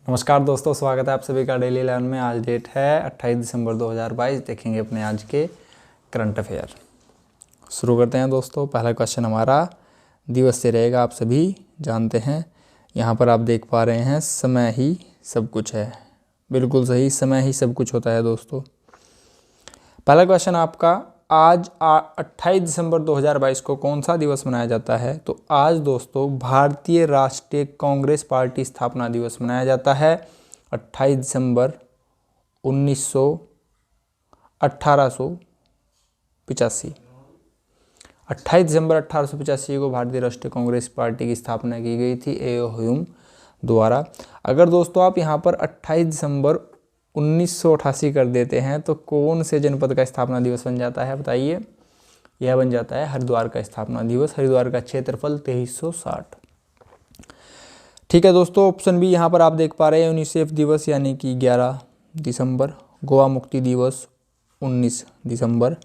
नमस्कार दोस्तों, स्वागत है आप सभी का डेली 11 में। आज डेट है 28 दिसंबर 2022। देखेंगे अपने आज के करंट अफेयर। शुरू करते हैं दोस्तों। पहला क्वेश्चन हमारा दिवस से रहेगा, आप सभी जानते हैं। यहाँ पर आप देख पा रहे हैं समय ही सब कुछ है। बिल्कुल सही, समय ही सब कुछ होता है दोस्तों। पहला क्वेश्चन आपका, आज 28 दिसंबर 2022 को कौन सा दिवस मनाया जाता है? तो आज दोस्तों भारतीय राष्ट्रीय कांग्रेस पार्टी स्थापना दिवस मनाया जाता है 28 दिसंबर 1885। 28 दिसंबर 1885 को भारतीय राष्ट्रीय कांग्रेस पार्टी की स्थापना की गई थी ए.ओ. ह्यूम द्वारा। अगर दोस्तों आप यहाँ पर 28 दिसंबर 1988 कर देते हैं तो कौन से जनपद का स्थापना दिवस बन जाता है बताइए? यह बन जाता है हरिद्वार का स्थापना दिवस। हरिद्वार का क्षेत्रफल 2360। ठीक है दोस्तों, ऑप्शन बी यहाँ पर आप देख पा रहे हैं यूनिसेफ दिवस यानी कि 11 दिसंबर, गोवा मुक्ति दिवस 19 दिसंबर,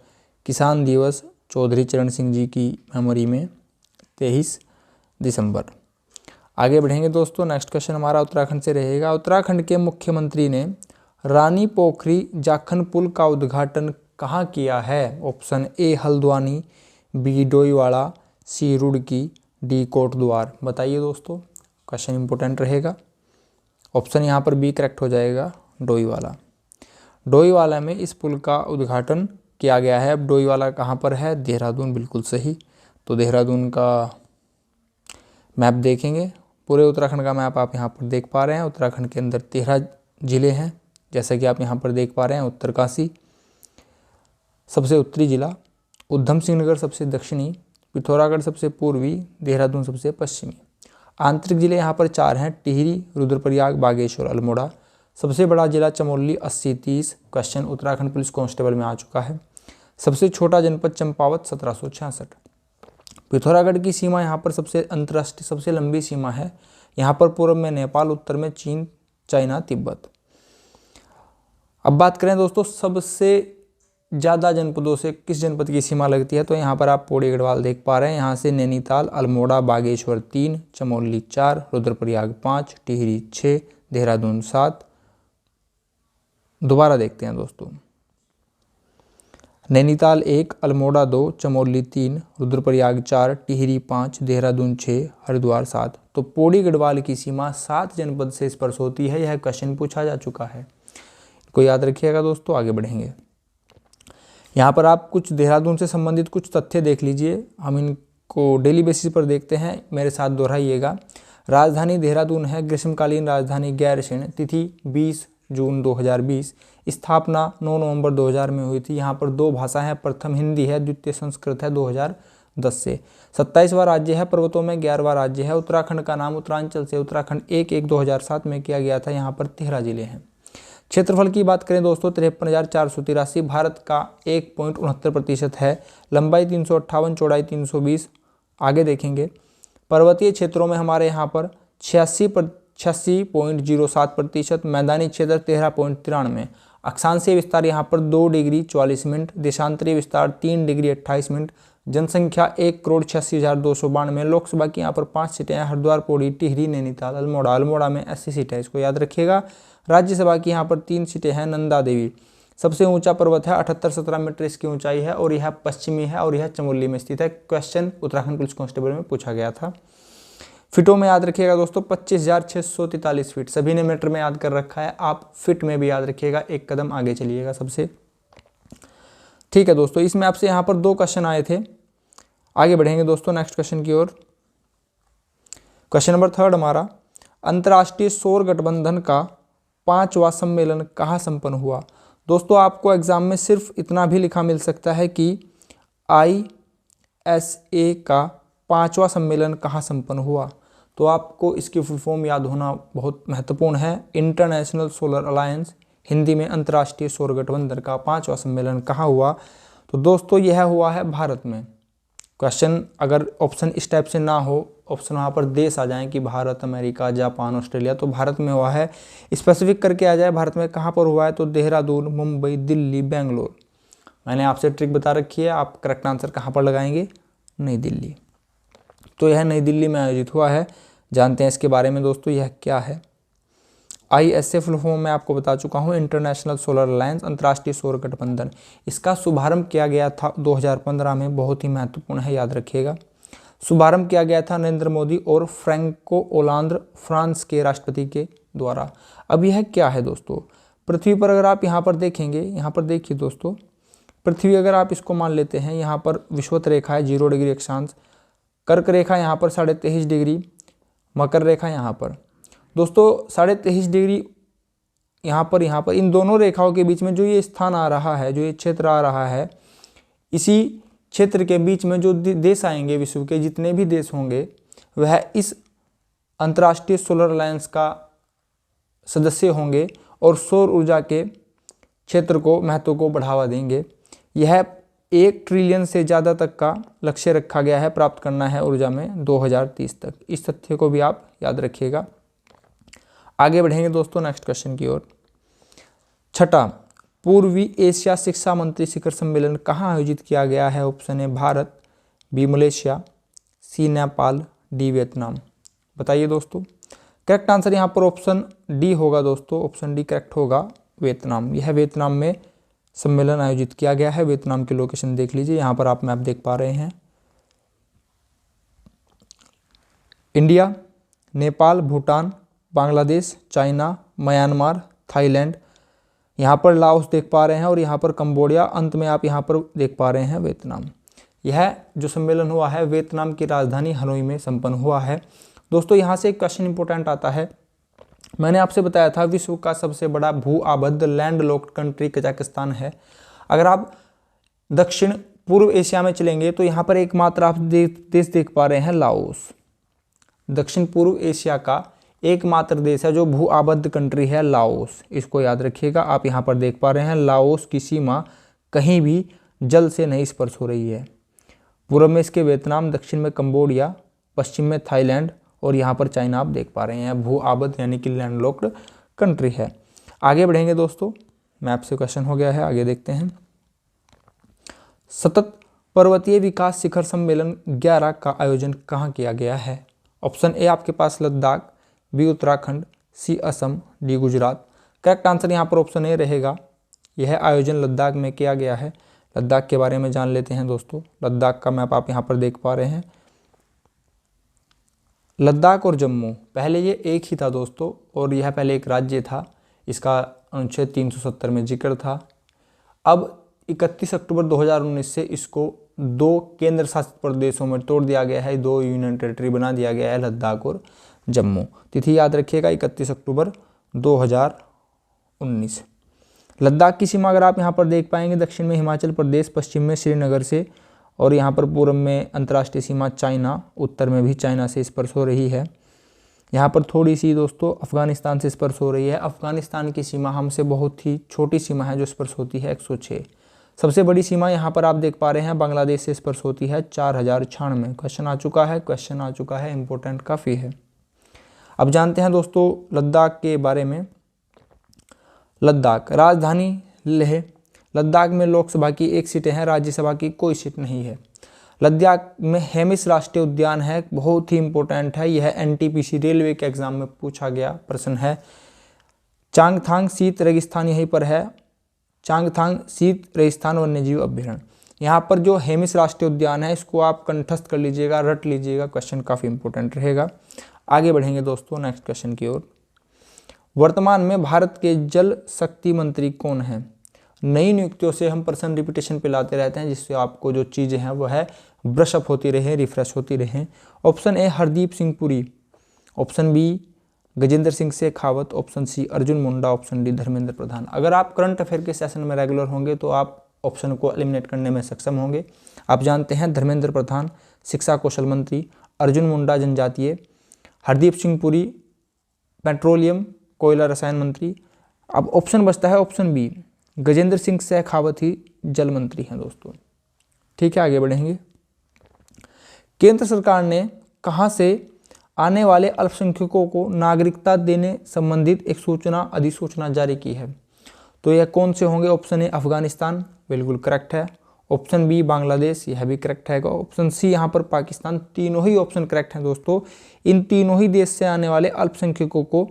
किसान दिवस चौधरी चरण सिंह जी की मेमोरी में 23 दिसंबर। आगे बढ़ेंगे दोस्तों। नेक्स्ट क्वेश्चन हमारा उत्तराखंड से रहेगा। उत्तराखंड के मुख्यमंत्री ने रानी पोखरी जाखन पुल का उद्घाटन कहाँ किया है? Option A Haldwani, B Doiwala, C Roorkee, D Kotdwar. बताइए दोस्तों, क्वेश्चन इंपॉर्टेंट रहेगा। ऑप्शन यहाँ पर बी करेक्ट हो जाएगा, डोईवाला। डोईवाला में इस पुल का उद्घाटन किया गया है। अब डोईवाला कहाँ पर है? देहरादून। बिल्कुल सही। तो देहरादून का मैप देखेंगे। पूरे उत्तराखंड का मैप आप यहाँ पर देख पा रहे हैं। उत्तराखंड के अंदर 13 जिले हैं, जैसा कि आप यहाँ पर देख पा रहे हैं। उत्तरकाशी सबसे उत्तरी जिला, उधम सिंह नगर सबसे दक्षिणी, पिथौरागढ़ सबसे पूर्वी, देहरादून सबसे पश्चिमी। आंतरिक जिले यहाँ पर 4 हैं, टिहरी, रुद्रप्रयाग, बागेश्वर, अल्मोड़ा। सबसे बड़ा जिला Chamoli 80-30। Question Uttarakhand police constable में आ चुका है। सबसे छोटा जनपद चंपावत 1766। पिथौरागढ़ की सीमा यहाँ पर सबसे अंतर्राष्ट्रीय सबसे लंबी सीमा है। यहाँ पर पूर्व में नेपाल, उत्तर में चीन, चाइना, तिब्बत। अब बात करें दोस्तों सबसे ज़्यादा जनपदों से किस जनपद की सीमा लगती है, तो यहाँ पर आप पौड़ी गढ़वाल देख पा रहे हैं। यहाँ से नैनीताल, अल्मोड़ा, बागेश्वर 3, चमोली 4, रुद्रप्रयाग 5, टिहरी 6, देहरादून 7। दोबारा देखते हैं दोस्तों। नैनीताल 1, अल्मोड़ा 2, चमोली 3, रुद्रप्रयाग 4, टिहरी 5, देहरादून 6, हरिद्वार 7। तो पौड़ी गढ़वाल की सीमा 7 जनपद से स्पर्श होती है। यह क्वेश्चन पूछा जा चुका है, को याद रखिएगा दोस्तों। आगे बढ़ेंगे। यहाँ पर आप कुछ देहरादून से संबंधित कुछ तथ्य देख लीजिए। हम इनको डेली बेसिस पर देखते हैं, मेरे साथ दोहराइएगा। राजधानी देहरादून है। ग्रीष्मकालीन राजधानी गैरसैंण। तिथि 20 जून 2020। स्थापना 9 नवंबर 2000 में हुई थी। यहाँ पर 2 भाषा है, प्रथम हिंदी है, द्वितीय संस्कृत है 2010 से। 27वां राज्य है, पर्वतों में 11वां राज्य है। उत्तराखंड का नाम उत्तरांचल से उत्तराखंड 1/1/2007 में किया गया था। यहाँ पर 13 जिले हैं। क्षेत्रफल की बात करें दोस्तों 53,483। भारत का 1.69% है। लंबाई 358, चौड़ाई 320। आगे देखेंगे। पर्वतीय क्षेत्रों में हमारे यहाँ पर 86.07%। मैदानी क्षेत्र 13.93। अक्षांशीय विस्तार यहाँ पर 2 डिग्री 44 मिनट। देशांतरीय विस्तार 3 डिग्री 28 मिनट। जनसंख्या 1,86,292। लोकसभा की यहाँ पर 5 सीटें हैं, हरिद्वार, पौड़ी, टिहरी, नैनीताल, अल्मोड़ा। अल्मोड़ा में 80 सीट है, इसको याद रखिएगा। राज्यसभा की यहाँ पर 3 सीटें हैं, नंदा देवी। सबसे ऊंचा पर्वत है 78-17 मीटर इसकी ऊंचाई है और यह पश्चिमी है और यह चमोली में स्थित है। क्वेश्चन उत्तराखंड पुलिस कांस्टेबल में पूछा गया था। फिटों में याद रखिएगा दोस्तों 25,643 फीट। सभी ने मीटर में याद कर रखा है, आप फिट में भी याद रखिएगा, एक कदम आगे चलिएगा सबसे। ठीक है दोस्तों, इसमें आपसे यहाँ पर 2 क्वेश्चन आए थे। आगे बढ़ेंगे दोस्तों नेक्स्ट क्वेश्चन की ओर। क्वेश्चन नंबर 3 हमारा, अंतर्राष्ट्रीय सौर गठबंधन का 5वां सम्मेलन कहाँ संपन्न हुआ? दोस्तों आपको एग्जाम में सिर्फ इतना भी लिखा मिल सकता है कि ISA का 5वां सम्मेलन कहाँ संपन्न हुआ। तो आपको इसकी फुल फॉर्म याद होना बहुत महत्वपूर्ण है। इंटरनेशनल सोलर अलायंस, हिंदी में अंतर्राष्ट्रीय सौर गठबंधन का 5वां सम्मेलन कहाँ हुआ? तो दोस्तों यह हुआ है भारत में। क्वेश्चन अगर ऑप्शन इस टाइप से ना हो, ऑप्शन वहाँ पर देश आ जाएं कि भारत, अमेरिका, जापान, ऑस्ट्रेलिया, तो भारत में हुआ है। स्पेसिफिक करके आ जाए भारत में कहाँ पर हुआ है, तो देहरादून, मुंबई, दिल्ली, बेंगलोर। मैंने आपसे ट्रिक बता रखी है, आप करेक्ट आंसर कहाँ पर लगाएंगे? नई दिल्ली। तो यह नई दिल्ली में आयोजित हुआ है। जानते हैं इसके बारे में दोस्तों, यह क्या है। ISA फुल फॉर्म मैं आपको बता चुका हूँ, इंटरनेशनल सोलर अलायंस, अंतर्राष्ट्रीय सौर गठबंधन। इसका शुभारंभ किया गया था 2015 में, बहुत ही महत्वपूर्ण है, याद रखिएगा। शुभारंभ किया गया था नरेंद्र मोदी और फ्रैंको ओलांद फ्रांस के राष्ट्रपति के द्वारा। अब यह क्या है दोस्तों, पृथ्वी पर अगर आप यहाँ पर देखेंगे, यहाँ पर देखिए दोस्तों, पृथ्वी अगर आप इसको मान लेते हैं, यहाँ पर विषुवत रेखा है 0 डिग्री अक्षांश, कर्क रेखा यहाँ पर 23.5 डिग्री, मकर रेखा यहाँ पर दोस्तों 23.5 डिग्री, यहाँ पर इन दोनों रेखाओं के बीच में जो ये स्थान आ रहा है, जो ये क्षेत्र आ रहा है, इसी क्षेत्र के बीच में जो देश आएंगे, विश्व के जितने भी देश होंगे, वह इस अंतर्राष्ट्रीय सोलर अलायंस का सदस्य होंगे और सौर ऊर्जा के क्षेत्र को, महत्व को बढ़ावा देंगे। यह 1 ट्रिलियन से ज़्यादा तक का लक्ष्य रखा गया है प्राप्त करना है ऊर्जा में 2030 तक। इस तथ्य को भी आप याद रखिएगा। आगे बढ़ेंगे दोस्तों नेक्स्ट क्वेश्चन की ओर। छठा, पूर्वी एशिया शिक्षा मंत्री शिखर सम्मेलन कहाँ आयोजित किया गया है? Option A Bharat, B Malaysia, C Nepal, D Vietnam. बताइए दोस्तों। करेक्ट आंसर यहाँ पर ऑप्शन डी होगा दोस्तों, ऑप्शन डी करेक्ट होगा, वियतनाम। यह वियतनाम में सम्मेलन आयोजित किया गया है। वियतनाम की लोकेशन देख लीजिए, यहाँ पर आप मैप देख पा रहे हैं। India, Nepal, Bhutan, Bangladesh, China, Myanmar, Thailand, यहाँ पर लाओस देख पा रहे हैं और यहाँ पर कंबोडिया, अंत में आप यहाँ पर देख पा रहे हैं वियतनाम। यह जो सम्मेलन हुआ है वियतनाम की राजधानी हनोई में संपन्न हुआ है। दोस्तों यहाँ से एक क्वेश्चन इंपॉर्टेंट आता है। मैंने आपसे बताया था विश्व का सबसे बड़ा भू आबद्ध लैंड लॉक्ड कंट्री कजाकिस्तान है। अगर आप दक्षिण पूर्व एशिया में चलेंगे तो यहाँ पर एकमात्र आप देश देख पा रहे हैं लाओस। दक्षिण पूर्व एशिया का एकमात्र देश है जो भू आबद्ध कंट्री है, लाओस। इसको याद रखिएगा। आप यहाँ पर देख पा रहे हैं लाओस की सीमा कहीं भी जल से नहीं स्पर्श हो रही है। पूर्व में इसके वियतनाम, दक्षिण में कंबोडिया, पश्चिम में थाईलैंड और यहाँ पर चाइना आप देख पा रहे हैं। भू आबद्ध यानी कि लैंडलॉक्ड कंट्री है। आगे बढ़ेंगे दोस्तों, मैप से क्वेश्चन हो गया है, आगे देखते हैं। सतत पर्वतीय विकास शिखर सम्मेलन 11 का आयोजन कहाँ किया गया है? ऑप्शन ए आपके पास Ladakh, B Uttarakhand, C Assam, D Gujarat. Correct answer यहाँ पर ऑप्शन ए रहेगा। यह आयोजन लद्दाख में किया गया है। लद्दाख के बारे में जान लेते हैं दोस्तों। लद्दाख का मैप आप यहाँ पर देख पा रहे हैं। लद्दाख और जम्मू पहले ये एक ही था दोस्तों, और यह पहले एक राज्य था। इसका अनुच्छेद 370 में जिक्र था। अब 31 अक्टूबर 2019 से इसको 2 केंद्र शासित प्रदेशों में तोड़ दिया गया है। 2 यूनियन टेरिटरी बना दिया गया है, लद्दाख और जम्मू। तिथि याद रखिएगा 31 अक्टूबर 2019। लद्दाख की सीमा अगर आप यहाँ पर देख पाएंगे, दक्षिण में हिमाचल प्रदेश, पश्चिम में श्रीनगर से, और यहाँ पर पूर्व में अंतर्राष्ट्रीय सीमा चाइना, उत्तर में भी चाइना से स्पर्श हो रही है। यहाँ पर थोड़ी सी दोस्तों अफगानिस्तान से स्पर्श हो रही है। अफगानिस्तान की सीमा हमसे बहुत ही छोटी सीमा है जो स्पर्श होती है 106। सबसे बड़ी सीमा यहाँ पर आप देख पा रहे हैं बांग्लादेश से स्पर्श होती है 4096। क्वेश्चन आ चुका है, इंपॉर्टेंट काफ़ी है। अब जानते हैं दोस्तों लद्दाख के बारे में। लद्दाख राजधानी लेह। लद्दाख में लोकसभा की 1 सीटें हैं, राज्यसभा की कोई सीट नहीं है। लद्दाख में हेमिस राष्ट्रीय उद्यान है, बहुत ही इंपॉर्टेंट है। यह NTPC रेलवे के एग्जाम में पूछा गया प्रश्न है। चांगथांग शीत रेगिस्तान यहीं पर है। चांगथांग शीत रेगिस्तान वन्यजीव अभ्यारण्य। यहाँ पर जो हेमिस राष्ट्रीय उद्यान है इसको आप कंठस्थ कर लीजिएगा, रट लीजिएगा, क्वेश्चन काफ़ी इंपॉर्टेंट रहेगा। आगे बढ़ेंगे दोस्तों नेक्स्ट क्वेश्चन की ओर। वर्तमान में भारत के जल शक्ति मंत्री कौन हैं? नई नियुक्तियों से हम प्रश्न रिपीटेशन पे लाते रहते हैं, जिससे आपको जो चीज़ें हैं वो है ब्रश अप होती रहे, रिफ्रेश होती रहे। Option A Hardeep Singh Puri, option B Gajendra Singh Shekhawat, option C Arjun Munda, option D Dharmendra Pradhan. अगर आप करंट अफेयर के सेशन में रेगुलर होंगे तो आप ऑप्शन को एलिमिनेट करने में सक्षम होंगे। आप जानते हैं धर्मेंद्र प्रधान शिक्षा कौशल मंत्री, अर्जुन मुंडा जनजातीय, हरदीप सिंह पुरी पेट्रोलियम कोयला रसायन मंत्री। अब ऑप्शन बचता है ऑप्शन बी, गजेंद्र सिंह शेखावत ही जल मंत्री हैं दोस्तों। ठीक है, आगे बढ़ेंगे। केंद्र सरकार ने कहां से आने वाले अल्पसंख्यकों को नागरिकता देने संबंधित एक सूचना अधिसूचना जारी की है? तो यह कौन से होंगे? ऑप्शन ए अफगानिस्तान, बिल्कुल करेक्ट है। ऑप्शन बी बांग्लादेश, यह भी करेक्ट है। ऑप्शन सी यहाँ पर पाकिस्तान। तीनों ही ऑप्शन करेक्ट हैं दोस्तों। इन तीनों ही देश से आने वाले अल्पसंख्यकों को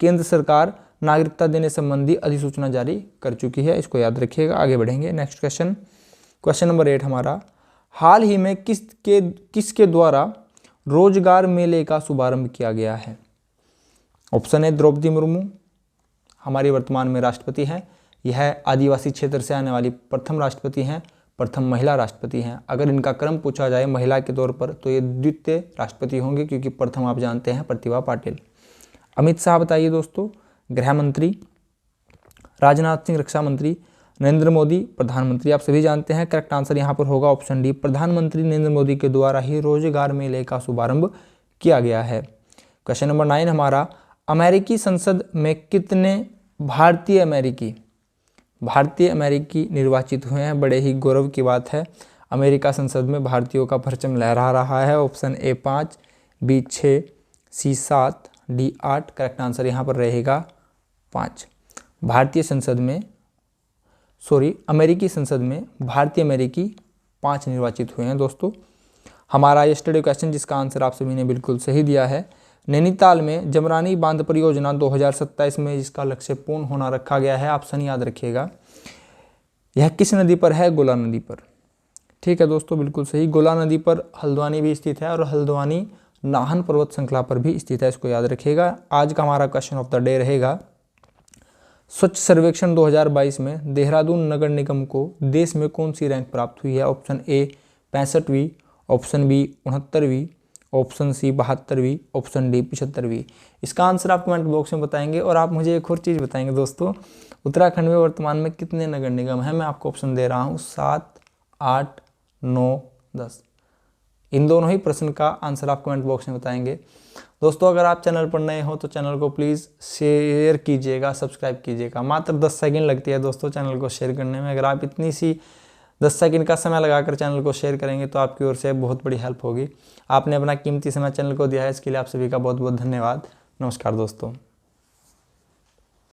केंद्र सरकार नागरिकता देने संबंधी अधिसूचना जारी कर चुकी है। इसको याद रखिएगा। आगे बढ़ेंगे। नेक्स्ट क्वेश्चन नंबर 8 हमारा, हाल ही में किसके द्वारा रोजगार मेले का शुभारंभ किया गया है? ऑप्शन है द्रौपदी मुर्मू, हमारी वर्तमान में राष्ट्रपति हैं। यह आदिवासी क्षेत्र से आने वाली प्रथम राष्ट्रपति हैं, प्रथम महिला राष्ट्रपति हैं। अगर इनका क्रम पूछा जाए महिला के तौर पर तो ये द्वितीय राष्ट्रपति होंगे, क्योंकि प्रथम आप जानते हैं प्रतिभा पाटिल। अमित शाह बताइए दोस्तों, गृह मंत्री। राजनाथ सिंह रक्षा मंत्री। नरेंद्र मोदी प्रधानमंत्री। आप सभी जानते हैं, करेक्ट आंसर यहाँ पर होगा ऑप्शन डी, प्रधानमंत्री नरेंद्र मोदी के द्वारा ही रोजगार मेले का शुभारंभ किया गया है। क्वेश्चन नंबर 9 हमारा, अमेरिकी संसद में कितने भारतीय अमेरिकी निर्वाचित हुए हैं? बड़े ही गौरव की बात है। अमेरिका संसद में भारतीयों का परचम लहरा रहा है। Option A 5, B 6, C 7, D 8। Correct answer यहाँ पर रहेगा 5। अमेरिकी संसद में भारतीय अमेरिकी 5 निर्वाचित हुए हैं दोस्तों। हमारा यस्टरडे क्वेश्चन जिसका आंसर आप सभी ने बिल्कुल सही दिया है, नैनीताल में जमरानी बांध परियोजना 2027 में जिसका लक्ष्य पूर्ण होना रखा गया है, ऑप्शन याद रखिएगा। यह किस नदी पर है? गोला नदी पर। ठीक है दोस्तों, बिल्कुल सही। गोला नदी पर हल्द्वानी भी स्थित है और हल्द्वानी नाहन पर्वत श्रृंखला पर भी स्थित है, इसको याद रखिएगा। आज का हमारा क्वेश्चन ऑफ द डे रहेगा, स्वच्छ सर्वेक्षण 2022 में देहरादून नगर निगम को देश में कौन सी रैंक प्राप्त हुई है? ऑप्शन ए 65वीं, ऑप्शन बी 69वीं, ऑप्शन सी 72वीं, ऑप्शन डी 75वीं। इसका आंसर आप कमेंट बॉक्स में बताएंगे। और आप मुझे एक और चीज़ बताएंगे दोस्तों, उत्तराखंड में वर्तमान में कितने नगर निगम हैं? मैं आपको ऑप्शन दे रहा हूँ 7, 8, 9, 10। इन दोनों ही प्रश्न का आंसर आप कमेंट बॉक्स में बताएंगे। दोस्तों अगर आप चैनल पर नए हो तो चैनल को प्लीज़ शेयर कीजिएगा, सब्सक्राइब कीजिएगा। मात्र 10 सेकंड लगती है दोस्तों चैनल को शेयर करने में। अगर आप इतनी सी 10 सेकंड का समय लगाकर चैनल को शेयर करेंगे तो आपकी ओर से बहुत बड़ी हेल्प होगी। आपने अपना कीमती समय चैनल को दिया है, इसके लिए आप सभी का बहुत बहुत धन्यवाद। नमस्कार दोस्तों।